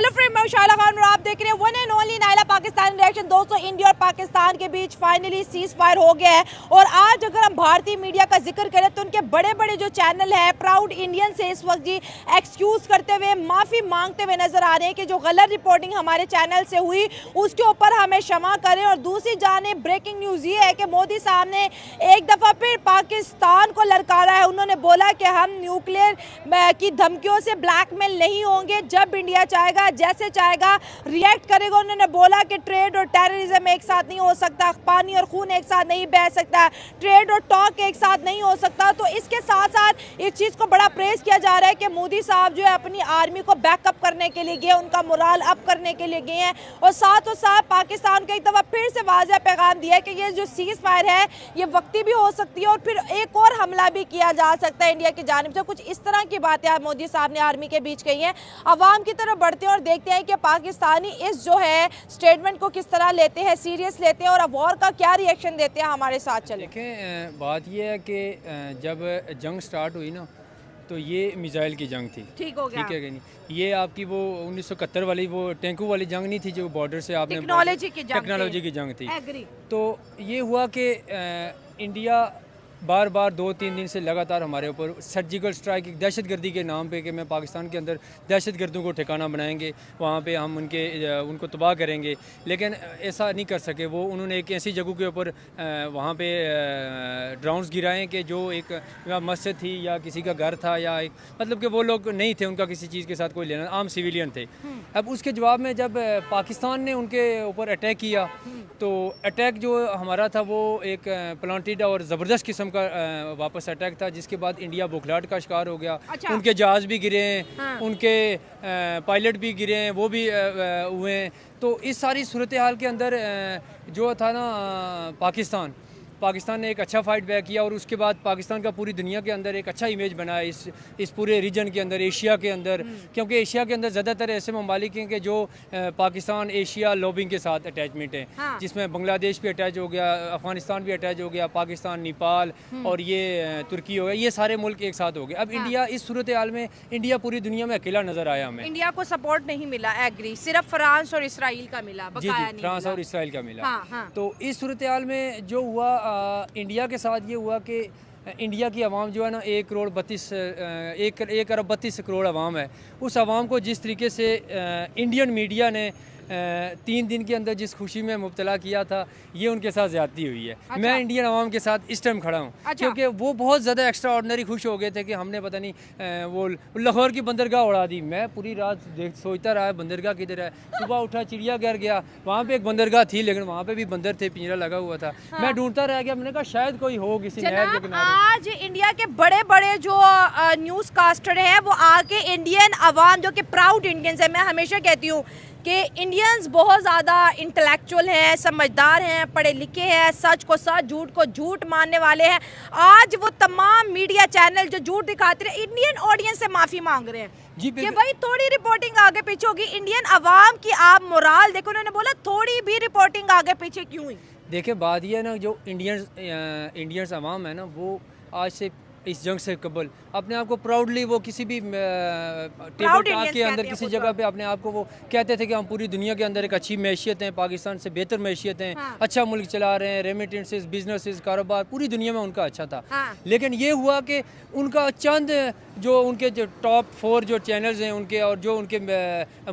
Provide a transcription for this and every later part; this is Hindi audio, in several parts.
हेलो फ्रेंड, मैं शायला खान और आप देख रहे हैं one and only Naila Pakistan reaction. दोस्तों, इंडिया और पाकिस्तान के बीच फाइनली सीज फायर हो गया है और आज अगर हम भारतीय मीडिया का जिक्र करें तो उनके बड़े बड़े जो चैनल है प्राउड इंडियन से इस वक्त जी एक्सक्यूज करते हुए, माफ़ी मांगते हुए नजर आ रहे हैं कि जो गलत रिपोर्टिंग हमारे चैनल से हुई उसके ऊपर हमें क्षमा करें। और दूसरी जानिब ब्रेकिंग न्यूज़ ये है कि मोदी साहब ने एक दफ़ा फिर पाकिस्तान को ललकारा है। उन्होंने बोला कि हम न्यूक्लियर की धमकियों से ब्लैकमेल नहीं होंगे, जब इंडिया चाहेगा जैसे चाहेगा रिएक्ट करेगा। उन्होंने बोला कि ट्रेड और टेररिज्म एक साथ नहीं हो सकता, पानी और खून एक साथ नहीं बह सकता, ट्रेड और टॉक एक साथ नहीं हो सकता। तो इसके साथ साथ इस चीज़ को बड़ा प्रेस किया जा रहा है कि मोदी साहब जो है अपनी आर्मी को बैकअप करने के लिए गए, उनका मोराल अप करने के लिए गए हैं और साथ पाकिस्तान को एक दफ़ा फिर से वाज़ेह पैगाम दिया है कि ये जो सीज फायर है ये वक्ती भी हो सकती है और फिर एक और हमला भी किया जा सकता है इंडिया की जानिब से। कुछ इस तरह की बातें आज मोदी साहब ने आर्मी के बीच कही हैं। अवाम की तरफ बढ़ते हैं और देखते हैं कि पाकिस्तानी इस जो है स्टेटमेंट को किस तरह लेते हैं, सीरियस लेते हैं और अब वॉर का क्या रिएक्शन देते हैं। हमारे साथ चले। देखें, बात यह है कि जब जंग स्टार्ट हुई ना तो ये मिसाइल की जंग थी। ठीक हो गया, ठीक है कि नहीं? ये आपकी वो 1971 वाली वो टैंकू वाली जंग नहीं थी जो बॉर्डर से आपने टेक्नोलॉजी की जंग थी। एग्री। तो ये हुआ कि इंडिया बार बार 2-3 दिन से लगातार हमारे ऊपर सर्जिकल स्ट्राइक, दहशतगर्दी के नाम पे कि मैं पाकिस्तान के अंदर दहशतगर्दों को ठिकाना बनाएंगे, वहाँ पे हम उनको तबाह करेंगे, लेकिन ऐसा नहीं कर सके। वो उन्होंने एक ऐसी जगह के ऊपर वहाँ पे ड्रोन्स गिराएं कि जो एक मस्जिद थी या किसी का घर था या एक मतलब कि वो लोग नहीं थे, उनका किसी चीज़ के साथ कोई लेना, आम सिविलियन थे। अब उसके जवाब में जब पाकिस्तान ने उनके ऊपर अटैक किया तो अटैक जो हमारा था वो एक प्लांटेड और ज़बरदस्त किस्म का वापस अटैक था, जिसके बाद इंडिया बुखलाहट का शिकार हो गया। अच्छा। उनके जहाज़ भी गिरे हैं, हाँ। उनके पायलट भी गिरे हैं, वो भी हुए हैं। तो इस सारी सूरत हाल के अंदर जो था ना पाकिस्तान ने एक अच्छा फ़ाइट बैक किया और उसके बाद पाकिस्तान का पूरी दुनिया के अंदर एक अच्छा इमेज बना है इस पूरे रीजन के अंदर, एशिया के अंदर। क्योंकि एशिया के अंदर ज़्यादातर ऐसे ममालिक हैं कि जो पाकिस्तान एशिया लॉबिंग के साथ अटैचमेंट है, हाँ। जिसमें बांग्लादेश भी अटैच हो गया, अफगानिस्तान भी अटैच हो गया, पाकिस्तान, नेपाल और ये तुर्की हो गया, ये सारे मुल्क एक साथ हो गए। अब इंडिया इस सूरत हाल में इंडिया पूरी दुनिया में अकेला नज़र आया। हमें इंडिया को सपोर्ट नहीं मिला, एग्री, सिर्फ फ्रांस और इसराइल का मिला। जी, फ्रांस और इसराइल का मिला। तो इस सूरत हाल में जो हुआ इंडिया के साथ ये हुआ कि इंडिया की आवाम जो है ना 1 अरब 32 करोड़ आवाम है। उस आवाम को जिस तरीके से इंडियन मीडिया ने 3 दिन के अंदर जिस खुशी में मुब्तला किया था, ये उनके साथ ज़्यादती हुई है। अच्छा। मैं इंडियन आवाम के साथ इस टाइम खड़ा हूँ। अच्छा। क्योंकि वो बहुत ज़्यादा एक्स्ट्रा ऑर्डनरी खुश हो गए थे कि हमने पता नहीं वो लाहौर की बंदरगाह उड़ा दी। मैं पूरी रात सोचता रहा बंदरगाह किधर है। सुबह उठा चिड़ियाघर गया, वहाँ पे एक बंदरगाह थी लेकिन वहाँ पे भी बंदर थे, पिंजरा लगा हुआ था। हाँ। मैं ढूंढता रह गया, मैंने कहा शायद कोई हो किसी नहर के किनारे। आज इंडिया के बड़े बड़े जो न्यूज़ कास्टर हैं वो आके इंडियन आवाम जो कि प्राउड इंडियंस है, मैं हमेशा कहती हूँ कि इंडियंस बहुत ज़्यादा इंटेलेक्चुअल हैं, समझदार हैं, पढ़े लिखे हैं, सच को सच, झूठ को झूठ मानने वाले हैं। आज वो तमाम मीडिया चैनल जो झूठ दिखाते रहे इंडियन ऑडियंस से माफ़ी मांग रहे हैं कि भाई थोड़ी रिपोर्टिंग आगे पीछे होगी। इंडियन अवाम की आप मोराल देखो, उन्होंने बोला थोड़ी भी रिपोर्टिंग आगे पीछे क्यों हुई। देखिए, बात यह है ना, जो इंडियंस अवाम है ना, वो आज से इस जंग से कबल अपने आप को प्राउडली वो किसी भी टेबल टॉक के अंदर किसी जगह पे अपने आप को वो कहते थे कि हम पूरी दुनिया के अंदर एक अच्छी मैशियत हैं, पाकिस्तान से बेहतर मैशियत हैं, हाँ। अच्छा मुल्क चला रहे हैं, रेमिटेंसेस, बिजनेसेस, कारोबार पूरी दुनिया में उनका अच्छा था। हाँ। लेकिन ये हुआ कि उनका चंद जो उनके जो टॉप 4 जो चैनल्स हैं उनके, और जो उनके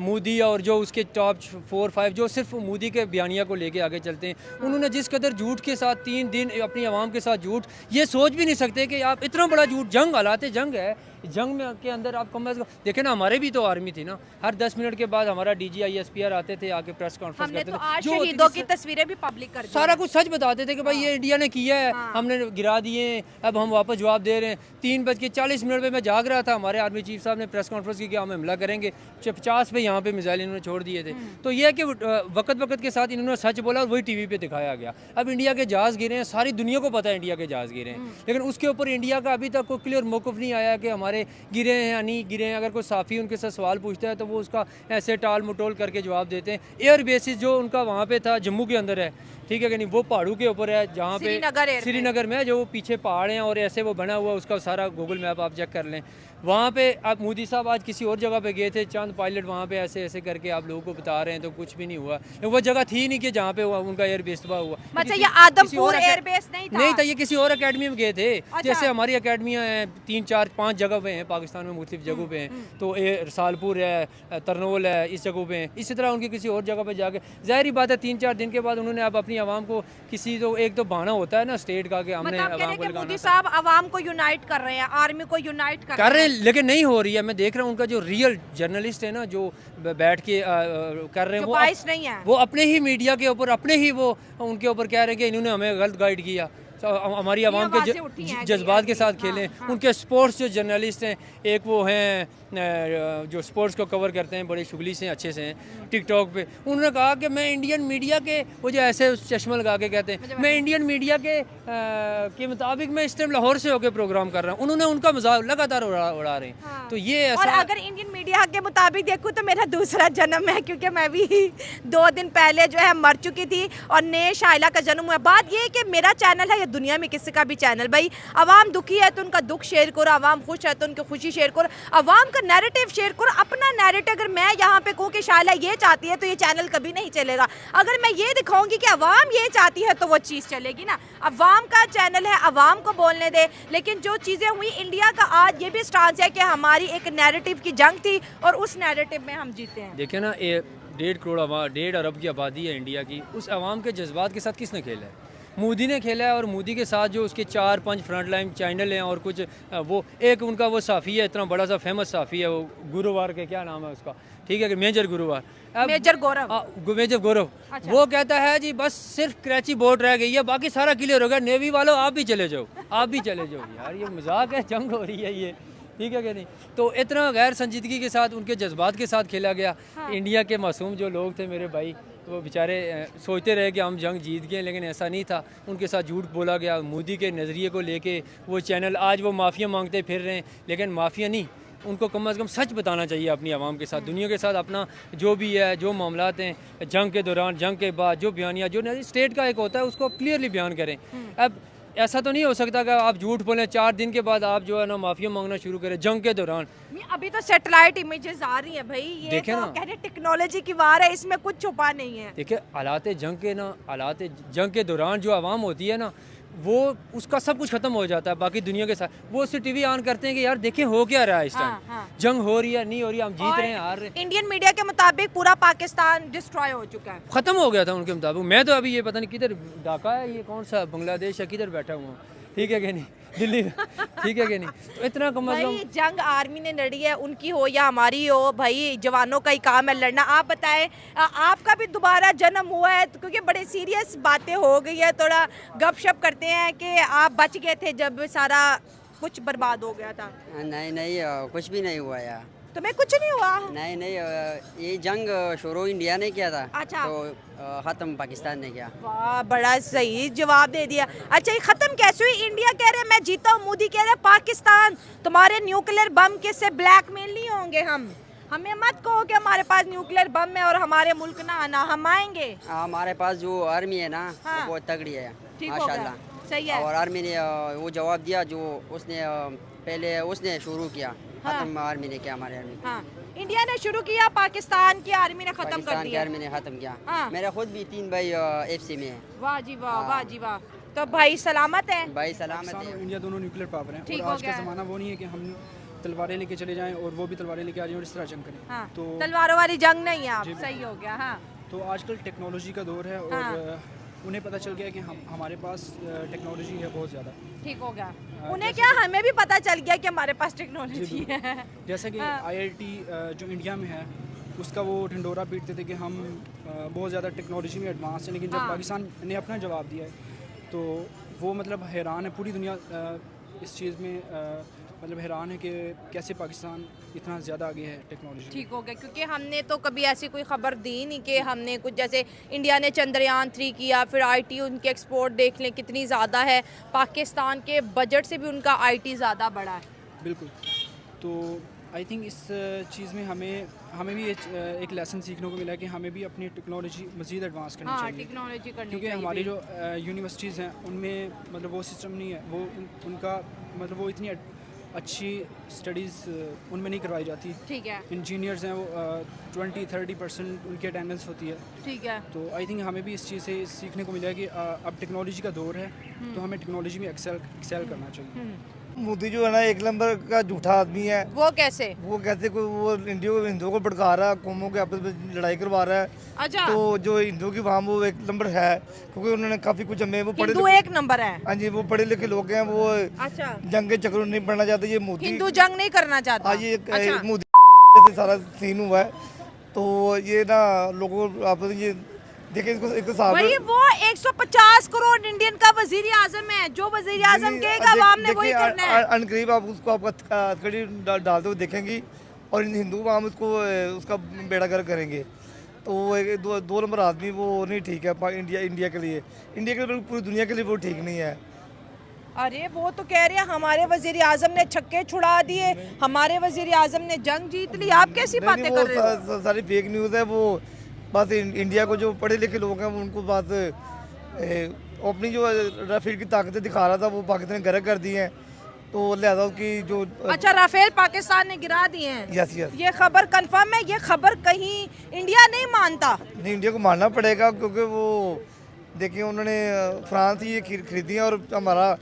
मोदी और जो उसके टॉप 4-5 जो सिर्फ मोदी के बयानिया को लेके आगे चलते हैं, हाँ। उन्होंने जिस कदर झूठ के साथ 3 दिन अपनी आवाम के साथ झूठ, ये सोच भी नहीं सकते कि आप इतना बड़ा झूठ, जंग हालात जंग है, जंग में के अंदर आप कम देखे ना, हमारे भी तो आर्मी थी ना, हर 10 मिनट के बाद हमारा DG ISPR आते थे, आके प्रेस कॉन्फ्रेंस करते थे, जो शहीदों की तस्वीरें भी पब्लिक कर सारा कुछ सच बताते थे कि भाई ये इंडिया ने किया है, हमने गिरा दिए, अब हम वापस जवाब दे रहे हैं। 3:40 पे मैं जाग रहा था, हमारे आर्मी चीफ साहब ने प्रेस कॉन्फ्रेंस की कि हम हमला करेंगे, 50 पे यहाँ पे मिसाइल इन्होंने छोड़ दिए थे। तो ये है कि वक्त के साथ इन्होंने सच बोला और वही TV पे दिखाया गया। अब इंडिया के जहाज़ गिरे हैं, सारी दुनिया को पता है इंडिया के जहाज़ गिरे हैं, लेकिन उसके ऊपर इंडिया का अभी तक कोई क्लियर मौक़िफ़ नहीं आया कि हमारे गिरे हैं या नहीं गिरे हैं। अगर कोई साफ़ी उनके साथ सवाल पूछता है तो वो उसका ऐसे टाल मटोल करके जवाब देते हैं। एयर बेसिस जो उनका वहाँ पे था जम्मू के अंदर है, ठीक है कि नहीं, वो पहाड़ों के ऊपर है, जहाँ पे श्रीनगर में जो पीछे पहाड़ हैं और ऐसे वो बना हुआ, उसका सारा गूगल मैप आप चेक कर लें। करें। वहाँ पे आप मोदी साहब आज किसी और जगह पे गए थे, चंद पायलट वहाँ पे ऐसे ऐसे करके आप लोगों को बता रहे हैं, तो कुछ भी नहीं हुआ। वो जगह थी नहीं कि जहाँ पे उनका एयरबेस तबाह हुआ। मतलब ये आदमपुर एयरबेस नहीं था, ये किसी और अकेडमी में गए थे। जैसे हमारी अकेडमियाँ हैं 3 4 5 जगह पे हैं पाकिस्तान में, मुख्तलिफ जगहों पे हैं, तो रसालपुर है, तरनोल है, इस जगहों पे हैं। इसी तरह उनके किसी और जगह पे जाके जाहिर बात है 3 4 दिन के बाद उन्होंने अब अपनी आवाम को किसी तो एक तो बहाना होता है ना स्टेट का कि हमने आवाम को लगाना। मोदी साहब आवाम को यूनाइट कर रहे हैं, आर्मी को यूनाइट कर रहे हैं, लेकिन नहीं हो रही है। मैं देख रहा हूँ उनका जो रियल जर्नलिस्ट है ना, जो बैठ के कर रहे हैं, नहीं है, वो अपने ही मीडिया के ऊपर अपने ही वो उनके ऊपर कह रहे हैं कि इन्होंने हमें गलत गाइड किया, हमारी आवाम के जज्बात के साथ खेलें। उनके स्पोर्ट्स जो जर्नलिस्ट हैं, एक वो हैं जो स्पोर्ट्स को कवर करते हैं, बड़े शुगली से अच्छे से हैं टिकटॉक पे, उन्होंने कहा कि मैं इंडियन मीडिया के, वो जो ऐसे चश्मा लगा के कहते हैं मैं इंडियन मीडिया के मुताबिक मैं इस टाइम लाहौर से होकर प्रोग्राम कर रहा हूँ। उन्होंने उनका मजाक लगातार उड़ा रहे हैं। तो ये ऐसा, और अगर इंडियन मीडिया के मुताबिक देखूँ तो मेरा दूसरा जन्म है, क्योंकि मैं भी 2 दिन पहले जो है मर चुकी थी और नए शाइला का जन्म हुआ। बात ये है कि मेरा चैनल है, दुनिया में किसी का भी चैनल, भाई आवाम दुखी है तो उनका दुख शेयर करो, आवाम खुश है तो उनकी खुशी शेयर करो, आवाम का नैरेटिव शेयर करो, अपना नैरेटिव। अगर मैं यहाँ पे कहूँ कि शाइला ये चाहती है तो ये चैनल कभी नहीं चलेगा। अगर मैं ये दिखाऊंगी कि आवाम ये चाहती है तो वो चीज़ चलेगी ना। आवाम का चैनल है, आवाम को बोलने दे। लेकिन जो चीज़ें हुई, इंडिया का आज ये भी स्टांस है कि हमारी एक नैरेटिव की जंग थी और उस नैरेटिव में हम जीते हैं। देखिए ना, 1.5 अरब की आबादी है इंडिया की, उस आवाम के जज्बात के साथ किसने खेला है? मोदी ने खेला है। और मोदी के साथ जो उसके 4-5 फ्रंट लाइन चैनल हैं और कुछ वो एक उनका वो साफ़ी है, इतना बड़ा सा फेमस साफ़ी है, वो गुरुवार के क्या नाम है उसका, ठीक है कि मेजर गुरुवार, मेजर गौरव, मेजर गौरव। अच्छा। वो कहता है जी बस सिर्फ कराची बोर्ड रह गई है, बाकी सारा क्लियर हो गया, नेवी वालों आप भी चले जाओ, आप भी चले जाओ। यार ये मजाक है, जंग हो रही है ये, ठीक है कि नहीं? तो इतना गैर संजीदगी के साथ उनके जज्बात के साथ खेला गया। हाँ। इंडिया के मासूम जो लोग थे मेरे भाई, वो बेचारे सोचते रहे कि हम जंग जीत गए, लेकिन ऐसा नहीं था। उनके साथ झूठ बोला गया। मोदी के नज़रिए को लेके वो चैनल आज वो माफ़िया मांगते फिर रहे हैं, लेकिन माफ़िया नहीं, उनको कम से कम सच बताना चाहिए अपनी आवाम के साथ, दुनिया के साथ। अपना जो भी है, जो मामलात हैं जंग के दौरान, जंग के बाद जो बयानिया जो स्टेट का एक होता है उसको क्लियरली बयान करें। अब ऐसा तो नहीं हो सकता कि आप झूठ बोलें 4 दिन के बाद आप जो है ना माफिया मांगना शुरू करें जंग के दौरान। अभी तो सैटेलाइट इमेजेस आ रही हैं भाई, ये देखें तो कह रहे टेक्नोलॉजी की वार है, इसमें कुछ छुपा नहीं है। देखिए हालात जंग के दौरान जो आवाम होती है ना, वो उसका सब कुछ खत्म हो जाता है बाकी दुनिया के साथ। वो उससे टीवी ऑन करते हैं कि यार देखें हो क्या रहा है इस टाइम। हाँ। जंग हो रही है, नहीं हो रही, हम जीत रहे हैं, हार रहे हैं। इंडियन मीडिया के मुताबिक पूरा पाकिस्तान डिस्ट्रॉय हो चुका है, खत्म हो गया था उनके मुताबिक। मैं तो अभी ये पता नहीं किधर ढाका है, ये कौन सा बांग्लादेश है, किधर बैठा हुआ हूँ, ठीक है कि नहीं, दिल्ली, ठीक है कि नहीं? तो इतना कम भाई जंग आर्मी ने लड़ी है, उनकी हो या हमारी हो, भाई जवानों का ही काम है लड़ना। आप बताएं, आपका भी दोबारा जन्म हुआ है, क्योंकि बड़े सीरियस बातें हो गई है, थोड़ा गपशप करते हैं कि आप बच गए थे जब सारा कुछ बर्बाद हो गया था। नहीं कुछ भी नहीं हुआ यार, तुम्हें कुछ नहीं हुआ? नहीं, ये जंग शुरू इंडिया ने किया था। अच्छा। तो ख़त्म पाकिस्तान ने किया। वाह, बड़ा सही जवाब दे दिया। अच्छा, ये ख़त्म कैसे हुई? इंडिया कह रहे मैं जीता हूँ, मोदी कह रहे पाकिस्तान तुम्हारे न्यूक्लियर बम के से ब्लैकमेल नहीं होंगे हम, हमें मत कहो कि हमारे पास न्यूक्लियर बम है और हमारे मुल्क ना आना, हम आएंगे। हमारे पास जो आर्मी है ना, हाँ। वो बहुत तगड़ी है माशाल्लाह, सही है। और आर्मी ने वो जवाब दिया जो उसने पहले उसने शुरू किया। खत्म आर्मी ने किया, हमारे आर्मी। हाँ, इंडिया ने शुरू किया, पाकिस्तान की आर्मी ने खत्म कर दिया। पाकिस्तान की आर्मी ने खत्म किया। हाँ। मेरा खुद भी 3 भाई FC में है। वाह जी वाह, वाह जी वाह। तो भाई सलामत है? भाई सलामत है। और इंडिया दोनों न्यूक्लियर पावर हैं, ठीक और हो आज का गया। ज़माना वो नहीं है कि हम तलवारें लेके चले जाएं और वो भी तलवारें लेके आ जाएं और इस तरह जंग करें। हाँ, तो तलवारों वाली जंग नहीं है, आप सही हो गया। हाँ। तो आजकल टेक्नोलॉजी का दौर है और हाँ। उन्हें पता चल गया कि हमारे पास टेक्नोलॉजी है बहुत ज़्यादा। ठीक हो गया। उन्हें क्या, हमें भी पता चल गया कि हमारे पास टेक्नोलॉजी है। जैसा कि हाँ। IIT जो इंडिया में है उसका वो ढंडोरा पीटते थे कि हम बहुत ज़्यादा टेक्नोलॉजी में एडवांस हैं, लेकिन जब हाँ। पाकिस्तान ने अपना जवाब दिया है तो वो मतलब हैरान है, पूरी दुनिया इस चीज़ में मतलब हैरान है कि कैसे पाकिस्तान इतना ज़्यादा आगे है टेक्नोलॉजी। ठीक हो गया, क्योंकि हमने तो कभी ऐसी कोई खबर दी नहीं कि हमने कुछ, जैसे इंडिया ने चंद्रयान 3 किया, फिर IT उनके एक्सपोर्ट देख लें कितनी ज़्यादा है, पाकिस्तान के बजट से भी उनका IT ज़्यादा बड़ा है। बिल्कुल। तो आई थिंक इस चीज़ में हमें भी एक लेसन सीखने को मिला है कि हमें भी अपनी टेक्नोलॉजी मज़ीद एडवांस करनी चाहिए। टेक्नोलॉजी करनी क्योंकि चाहिए, हमारी जो यूनिवर्सिटीज़ हैं उनमें मतलब वो सिस्टम नहीं है, वो उनका मतलब वो इतनी अच्छी स्टडीज़ उनमें नहीं करवाई जाती। ठीक है, इंजीनियर्स हैं वो 20-30% उनकी अटेंडेंस होती है। ठीक है। तो आई थिंक हमें भी इस चीज़ से सीखने को मिला है कि अब टेक्नोलॉजी का दौर है, तो हमें टेक्नोलॉजी में एक्सेल करना चाहिए। मोदी जो है ना एक नंबर का झूठा आदमी है। वो कैसे? वो कैसे कोई वो हिंदुओं को भड़का रहा है, कौमों के आपस में लड़ाई करवा रहा है। अच्छा, तो जो हिंदुओं की वहाँ वो एक नंबर है, क्योंकि उन्होंने काफ़ी कुछ हमें वो हिंदू एक नंबर है। हाँ जी, वो पढ़े लिखे लोग हैं, वो अच्छा, जंग के चक्कर में नहीं पढ़ना चाहते। ये मोदी हिंदू जंग नहीं करना चाहता। हाँ ये अच्छा। मोदी से सारा सीन हुआ है। तो ये ना लोगों आप ये देखिए इसको साफ भाई वो 150 करोड़ इंडियन का वजीर आजम है, जो वजीर आजम कहेगा आवाम ने वही करना है। अनकरीब आप उसको आप हथकड़ी डालते हुए देखेंगी और हिंदू आवाम उसको उसका बेड़ा गर्क करेंगे। तो वो दो नंबर आदमी वो नहीं ठीक है इंडिया के लिए पूरी दुनिया के लिए वो ठीक नहीं है। अरे वो तो कह रहे हैं हमारे वजीर आजम ने छक्के छुड़ा दिए, हमारे वजीर आजम ने जंग जीत ली। आप कैसी बातें कर रहे हो? सारी फेक न्यूज़ है। वो बस इंडिया को जो पढ़े लिखे लोग हैं उनको बात अपनी जो राफेल की ताकतें दिखा रहा था वो पाकिस्तान ने गर्क कर दी हैं। तो लिहाजा उसकी जो अच्छा, राफेल पाकिस्तान ने गिरा दिए हैं। यस यस, ये खबर कंफर्म है? ये खबर कहीं इंडिया नहीं मानता? नहीं, इंडिया को मानना पड़ेगा, क्योंकि वो देखिए उन्होंने फ्रांस ही ये खरीदी और हमारा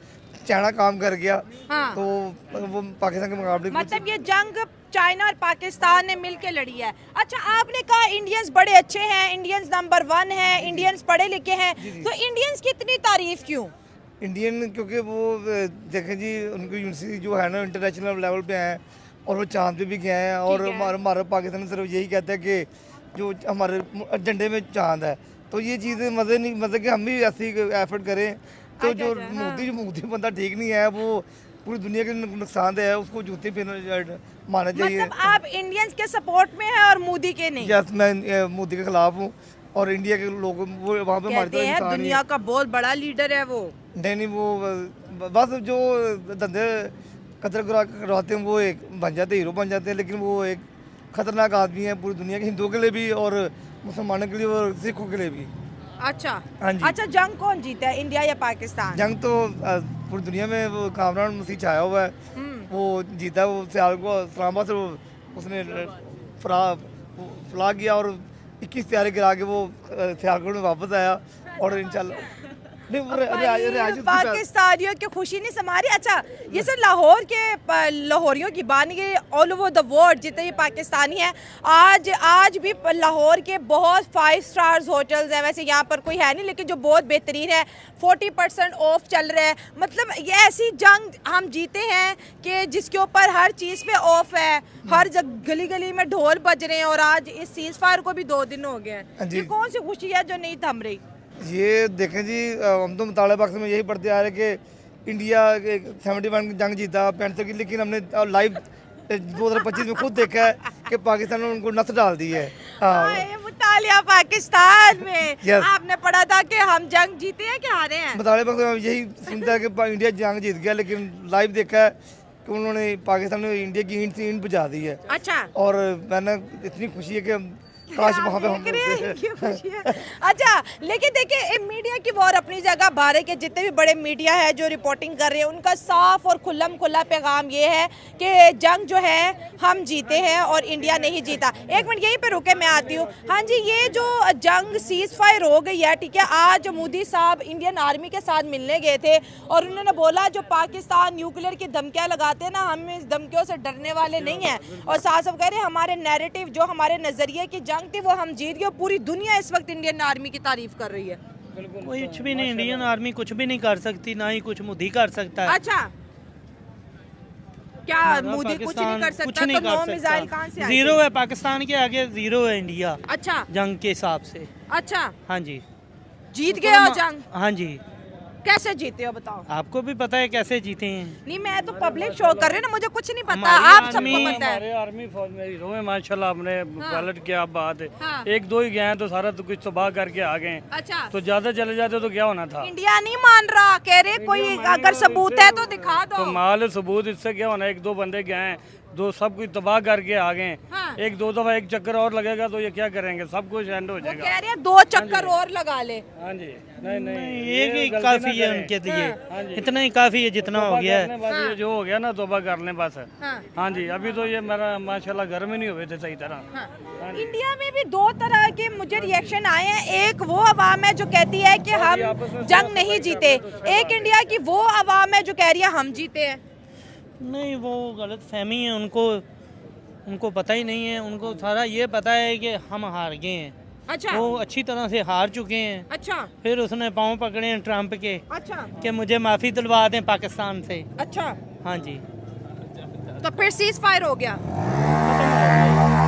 चाइना काम कर गया। हाँ। तो वो पाकिस्तान के मुकाबले मतलब ये जंग चाइना और पाकिस्तान ने मिलके लड़ी है। अच्छा, आपने कहा इंडियंस बड़े अच्छे हैं, इंडियंस नंबर 1 है, इंडियंस पढ़े लिखे हैं, तो इंडियंस की इतनी तारीफ क्यों? इंडियन क्योंकि वो देखें जी उनकी यूनिवर्सिटी जो है ना इंटरनेशनल लेवल पे हैं और वो चांद पे भी गए हैं। और हमारा पाकिस्तान सिर्फ यही कहता है कि जो हमारे एजेंडे में चांद है। तो ये चीज़ें मज़े कि हम भी ऐसी एफर्ट करें। तो जो मोदी बंदा ठीक नहीं है, वो पूरी दुनिया के नुकसान है, उसको जूते पे माना चाहिए। मतलब आप इंडियंस के सपोर्ट में हैं और मोदी के नहीं? यस, मैं मोदी के खिलाफ हूँ और इंडिया के लोग वो वहाँ पे कहते हैं दुनिया का बहुत बड़ा लीडर है वो। नहीं, वो बस जो धंधे कतर करवाते हैं वो एक बन जाते हीरो बन जाते हैं, लेकिन वो एक खतरनाक आदमी है पूरी दुनिया के हिंदुओं के लिए भी और मुसलमानों के लिए और सिखों के लिए भी। अच्छा, हाँ जी। अच्छा, जंग कौन जीता है, इंडिया या पाकिस्तान? जंग तो पूरी दुनिया में वो कामरान मसीह छाया हुआ है, वो जीता है। वो सियाल को इस्लामाबाद से उसने फला किया और 21 तारीख गिरा के वो सियालकोट में वापस आया और इंशाल्लाह पाकिस्तानियों की खुशी नहीं समा रही। अच्छा, ये सर लाहौर के लाहौरियों की बात नहीं, ऑल ओवर द वर्ल्ड जितने भी पाकिस्तानी हैं, आज भी लाहौर के बहुत 5 स्टार्स होटल्स हैं। वैसे यहाँ पर कोई है नहीं, लेकिन जो बहुत बेहतरीन है, 40% ऑफ चल रहा है। मतलब ये ऐसी जंग हम जीते हैं कि जिसके ऊपर हर चीज़ पे ऑफ है, हर गली गली में ढोल बज रहे हैं। और आज इस सीज फायर को भी 2 दिन हो गए हैं। ये कौन सी खुशी है जो नहीं थम रही? ये देखें जी, हम तो मुताले बख्श में यही पढ़ते आ रहे कि इंडिया 71 जंग जीता 65 की, लेकिन हमने लाइव 2025 में खुद देखा है कि पाकिस्तान ने उनको नस डाल दी है। मुतालिया पाकिस्तान में Yes. आपने पढ़ा था कि हम जंग जीते हैं कि हारे हैं? मुताले बख्श में यही सुनता है कि इंडिया जंग जीत गया, लेकिन लाइव देखा है कि उन्होंने पाकिस्तान ने इंडिया की ईंट बुझा दी है। अच्छा, और मैंने इतनी खुशी है कि काश वहाँ पे हम अच्छा, लेकिन देखिए मीडिया की और अपनी जगह, भारत के जितने भी बड़े मीडिया है जो रिपोर्टिंग कर रहे हैं, उनका साफ और खुल्ला पैगाम ये है कि जंग जो है हम जीते हैं और इंडिया नहीं जीता। एक मिनट यहीं पे रुके, मैं आती हूँ। हाँ जी, ये जो जंग सीज फायर हो गई है, ठीक है, आज मोदी साहब इंडियन आर्मी के साथ मिलने गए थे और उन्होंने बोला जो पाकिस्तान न्यूक्लियर की धमकियाँ लगाते हैं ना, हम इस धमकियों से डरने वाले नहीं हैं। और साथ साथ कह रहे हमारे नैरेटिव, जो हमारे नजरिए की जंग थी वो हम जीत गए। पूरी दुनिया इस वक्त इंडियन आर्मी की तारीफ कर रही है। कुछ भी नहीं, इंडियन आर्मी कुछ भी नहीं कर सकती, ना ही कुछ मोदी कर सकता है। अच्छा, क्या मोदी कुछ नहीं कर सकता? तो 9 मिसाइल कहां से आए? जीरो है पाकिस्तान के आगे, जीरो है इंडिया। अच्छा, जंग के हिसाब से। अच्छा, हाँ जी, जीत गए हो जंग? हाँ जी। कैसे जीते हो बताओ? आपको भी पता है कैसे जीते हैं। नहीं, मैं तो पब्लिक शो कर रही हूँ ना, मुझे कुछ नहीं पता, आप सबको पता है। हमारे आर्मी फौज में हीरो है माशाल्लाह, हमने पायलट किया। अब बात है हाँ। 1-2 ही गए हैं तो सारा तो कुछ तबाह करके आ गए। अच्छा, तो ज्यादा चले जाते तो क्या होना था? इंडिया नहीं मान रहा, कह रहे कोई अगर सबूत है तो दिखा दो। तो माल सबूत इससे क्या होना, 1-2 बंदे गए हैं, दो सब कुछ तबाह करके आ गए। हाँ। एक दो दफा एक चक्कर और लगेगा तो ये क्या करेंगे, सब कुछ एंड हो वो जाएगा। कह रहे हैं 2 चक्कर और लगा ले। हाँ जी, नहीं नहीं ये भी गलती काफी ना है करें। उनके हाँ लिए, जी। इतना ही काफी है जितना हो गया है। बस ये जो हो गया ना तोबा कर लें बस। हाँ। हाँ जी, अभी तो ये मेरा माशाल्लाह घर में नहीं हुए थे सही तरह। हाँ। इंडिया में भी 2 तरह के मुझे रिएक्शन आए हैं। एक वो अवाम है जो कहती है कि हम जंग नहीं जीते, एक इंडिया की वो अवाम है जो कह रही है हम जीते हैं। नहीं, वो गलत फहमी है, उनको पता ही नहीं है। उनको सारा ये पता है कि हम हार गए हैं। अच्छा वो अच्छी तरह से हार चुके हैं। अच्छा फिर उसने पाँव पकड़े हैं ट्रम्प के अच्छा कि मुझे माफ़ी दिलवा दें पाकिस्तान से। अच्छा, हाँ जी, तो फिर सीज फायर हो गया,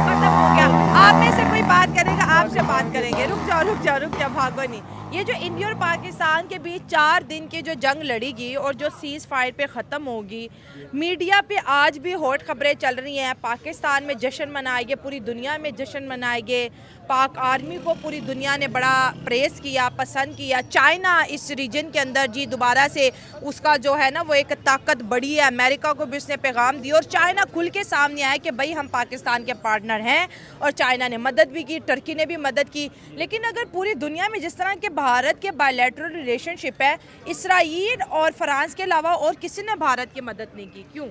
खत्म हो गया। आप में से कोई बात करेगा, आपसे बात करेंगे। रुक जाओ, भागो नहीं। ये जो इंडिया और पाकिस्तान के बीच 4 दिन की जो जंग लड़ेगी और जो सीज फायर पे ख़त्म होगी, मीडिया पे आज भी हॉट खबरें चल रही हैं। पाकिस्तान में जश्न मनाएंगे, पूरी दुनिया में जश्न मनाएंगे। पाक आर्मी को पूरी दुनिया ने बड़ा प्रेस किया, पसंद किया। चाइना इस रीजन के अंदर जी दोबारा से उसका जो है ना वो एक ताकत बढ़ी है। अमेरिका को भी उसने पैगाम दिया और चाइना खुल के सामने आया कि भाई हम पाकिस्तान के पार्टनर हैं, और चाइना ने मदद भी की, टर्की ने भी मदद की। लेकिन अगर पूरी दुनिया में जिस तरह के भारत के बायलैटरल रिलेशनशिप है, इसराइल और फ्रांस के अलावा और किसी ने भारत की मदद नहीं की, क्यों?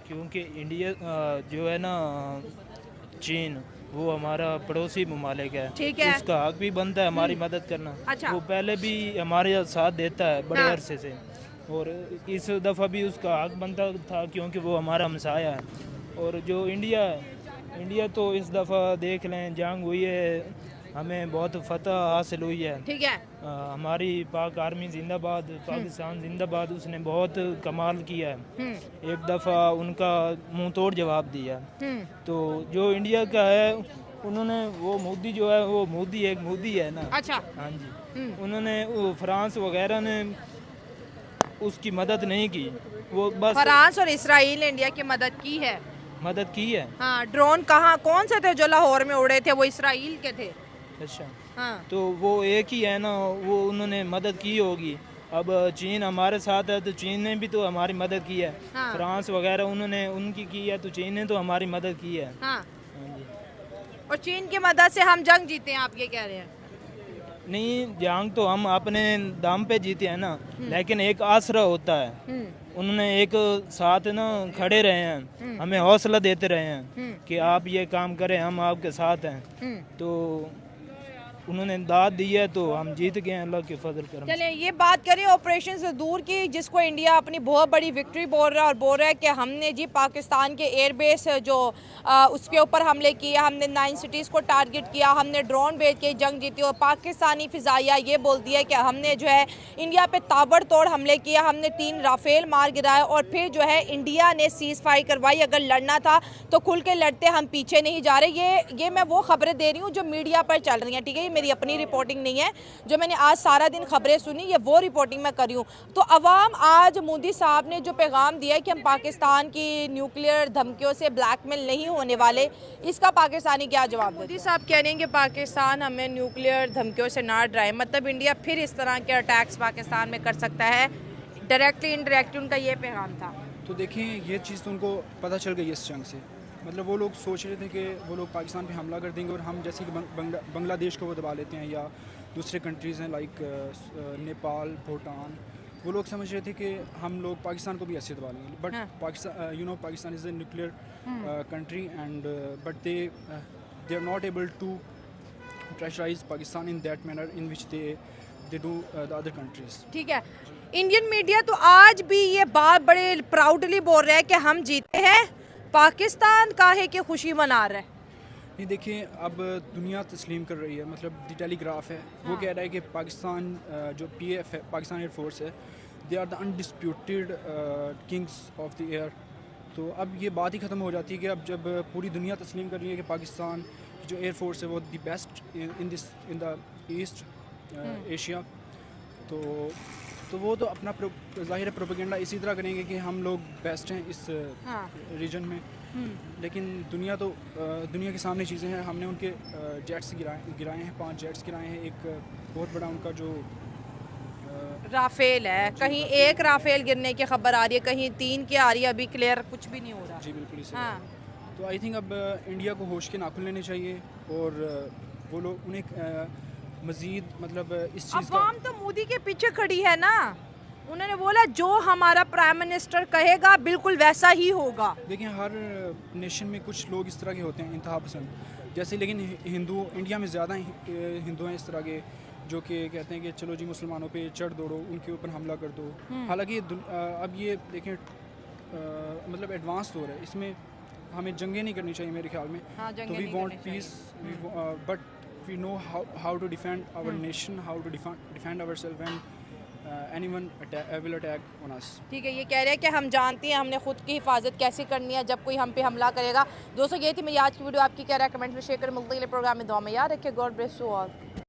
क्योंकि इंडिया जो है ना, चीन वो हमारा पड़ोसी ममालिक है, ठीक है। उसका हक भी बनता है हमारी मदद करना। अच्छा। वो पहले भी हमारे साथ देता है बड़े हाँ। अरसे से, और इस दफ़ा भी उसका हक बनता था क्योंकि वो हमारा हमसाया है। और जो इंडिया है, इंडिया तो इस दफ़ा देख लें जंग हुई है, हमें बहुत फतह हासिल हुई है। ठीक है। हमारी पाक आर्मी जिंदाबाद, पाकिस्तान जिंदाबाद, उसने बहुत कमाल किया है। एक दफ़ा उनका मुंह तोड़ जवाब दिया। तो जो इंडिया का है, उन्होंने वो मोदी जो है, वो मोदी एक मोदी है ना। अच्छा। हाँ जी, उन्होंने वो फ्रांस वगैरह ने उसकी मदद नहीं की। वो बस फ्रांस और इसराइल ने इंडिया की मदद की है। मदद की है। हाँ, ड्रोन कहाँ कौन से थे जो लाहौर में उड़े थे? वो इसराइल के थे। अच्छा, हाँ। तो वो एक ही है ना, वो उन्होंने मदद की होगी। अब चीन हमारे साथ है तो चीन ने भी तो हमारी मदद की है। हाँ। फ्रांस वगैरह उन्होंने उनकी की है, तो चीन ने तो हमारी मदद की है। हाँ। हाँ जी। और चीन की मदद से हम जंग जीते हैं, आप ये कह रहे हैं? नहीं, जंग तो हम अपने दाम पे जीते हैं ना, लेकिन एक आसरा होता है। उन्होंने एक साथ ना खड़े रहे हैं, हमें हौसला देते रहे हैं कि आप ये काम करें, हम आपके साथ हैं। तो उन्होंने दाद दी है तो हम जीत गए हैं अल्लाह के फजल करम से। चलें, ये बात करें ऑपरेशन सिंदूर की, जिसको इंडिया अपनी बहुत बड़ी विक्ट्री बोल रहा है, और बोल रहा है कि हमने जी पाकिस्तान के एयरबेस जो उसके ऊपर हमले किए, हमने 9 सिटीज़ को टारगेट किया, हमने ड्रोन भेज के जंग जीती। और पाकिस्तानी फ़िज़ाइया ये बोलती है कि हमने जो है इंडिया पे ताबड़तोड़ हमले किया, हमने 3 राफेल मार गिराए, और फिर जो है इंडिया ने सीज़ फायर करवाई। अगर लड़ना था तो खुल के लड़ते, हम पीछे नहीं जा रहे। ये मैं वो खबरें दे रही हूँ जो मीडिया पर चल रही हैं, ठीक है? ये मेरी अपनी रिपोर्टिंग नहीं है। जो मैंने आज सारा दिन खबरें सुनी, ये वो रिपोर्टिंग मैं कर रही हूँ। तो अवाम आज मोदी साहब ने जो पैगाम दिया है कि हम पाकिस्तान की न्यूक्लियर धमकियों से ब्लैकमेल नहीं होने वाले, इसका पाकिस्तानी क्या जवाब देते? मोदी साहब कह रहे हैं कि पाकिस्तान हमें न्यूक्लियर धमकियों से ना डराए, मतलब इंडिया फिर इस तरह के अटैक्स पाकिस्तान में कर सकता है। डायरेक्टली इनडायरेक्टली उनका ये पैगाम था। तो देखिए, ये चीज़ तो उनको पता चल गई इस जंग से। मतलब वो लोग सोच रहे थे कि वो लोग पाकिस्तान पे हमला कर देंगे और हम जैसे कि बांग्लादेश को वो दबा लेते हैं, या दूसरे कंट्रीज़ हैं लाइक नेपाल, भूटान। वो लोग समझ रहे थे कि हम लोग पाकिस्तान को भी ऐसे दबा लेंगे। But Pakistan, Pakistan is a nuclear country and but they are not able to pressurise Pakistan in that manner in which they do the other countries. ठीक है। इंडियन मीडिया तो आज भी ये बात बड़े प्राउडली बोल रहा है कि हम जीते हैं, पाकिस्तान काहे की खुशी मना रहा है। ये देखिए, अब दुनिया तस्लीम कर रही है। मतलब द टेलीग्राफ है, वो कह रहा है कि पाकिस्तान जो PF है, पाकिस्तान एयरफोर्स है, they are the undisputed kings of the air. तो अब ये बात ही ख़त्म हो जाती है कि अब जब पूरी दुनिया तस्लीम कर रही है कि पाकिस्तान जो एयरफोर्स है वो the best in the east Asia, तो वो तो अपना ज़ाहिर प्रोपेगेंडा इसी तरह करेंगे कि हम लोग बेस्ट हैं इस रीजन में। लेकिन दुनिया के सामने चीज़ें हैं। हमने उनके जेट्स गिराए हैं, 5 जेट्स गिराए हैं। एक बहुत बड़ा उनका जो राफेल है, कहीं एक राफेल गिरने की खबर आ रही है, कहीं 3 की आ रही है, अभी क्लियर कुछ भी नहीं हो रहा। जी बिल्कुल इसी हाँ तो आई थिंक अब इंडिया को होश के नाखुन लेने चाहिए और वो लोग उन्हें मज़ीद मतलब इस चीज़ का अवाम तो मोदी के पीछे खड़ी है ना, उन्होंने बोला जो हमारा प्राइम मिनिस्टर कहेगा बिल्कुल वैसा ही होगा। देखिए हर नेशन में कुछ लोग इस तरह के होते हैं इंतहा पसंद जैसे, लेकिन हिंदू इंडिया में ज़्यादा हिंदू हैं इस तरह के जो कि कहते हैं कि चलो जी मुसलमानों पे चढ़ दौड़ो, उनके ऊपर हमला कर दो। हालांकि अब ये देखें मतलब एडवांस दौर है, इसमें हमें जंगें नहीं करनी चाहिए मेरे ख्याल में। हाँ, तो जंगें वी नहीं वांट करनी peace but we know how to defend our nation, how to defend ourself when anyone will attack on us. ठीक है, ये कह रहे हैं कि हम जानते हैं हमने खुद की हिफाजत कैसे करनी है जब कोई हम पे हमला करेगा। दोस्तों ये थी मेरी आज की वीडियो, आपकी क्या राय कमेंट में शेयर करें। मुल्क प्रोग्राम में दुआ में याद रखिए। God bless you all.